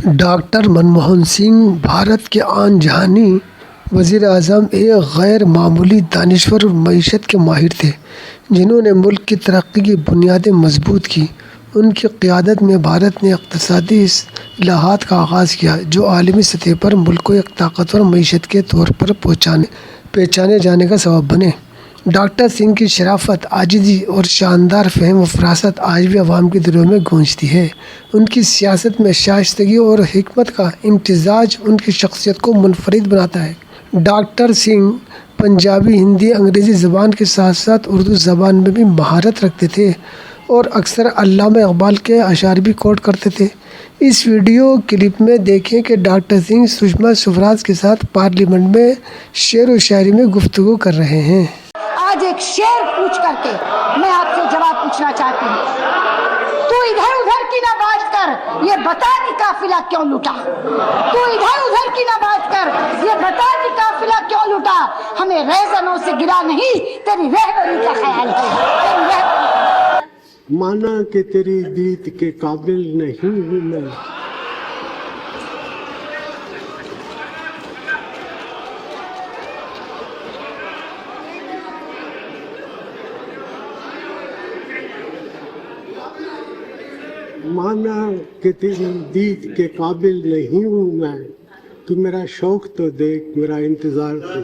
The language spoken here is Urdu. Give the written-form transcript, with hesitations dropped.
ڈاکٹر منموہن سنگھ بھارت کے آن جہانی وزیر اعظم ایک غیر معمولی دانشور اور معیشت کے ماہر تھے جنہوں نے ملک کی ترقی کی بنیادیں مضبوط کیں۔ ان کی قیادت میں بھارت نے اقتصادی اصلاحات کا آغاز کیا جو عالمی سطح پر ملک کو ایک طاقتور معیشت کے طور پر پہچانے جانے کا سبب بنے۔ ڈاکٹر سنگھ کی شرافت، عاجزی اور شاندار فہم و فراست آج بھی عوام کے دلوں میں گونجتی ہے۔ ان کی سیاست میں شائستگی اور حکمت کا امتزاج ان کی شخصیت کو منفرد بناتا ہے۔ ڈاکٹر سنگھ پنجابی، ہندی، انگریزی زبان کے ساتھ ساتھ اردو زبان میں بھی مہارت رکھتے تھے اور اکثر علامہ اقبال کے اشعار بھی کوٹ کرتے تھے۔ اس ویڈیو کلپ میں دیکھیں کہ ڈاکٹر سنگھ سشما سوراج کے ساتھ پارلیمنٹ میں شعر و شاعری میں گفتگو کر رہے ہیں۔ آج ایک شعر پوچھ کر کے میں آپ سے جواب پوچھنا چاہتی ہوں۔ تو ادھر ادھر کی نہ بات کر، یہ بتا کہ قافلہ کیوں لوٹا۔ تو ادھر ادھر کی نہ بات کر، یہ بتا کہ قافلہ کیوں لوٹا۔ ہمیں ریزنوں سے گرا نہیں، تیری رہبری کا خیال ہے۔ مانا کہ تیری دید کے قابل نہیں ہوں میں، مانا کہ تیری دید کے قابل نہیں ہوں میں، تو میرا شوق تو دیکھ، میرا انتظار تو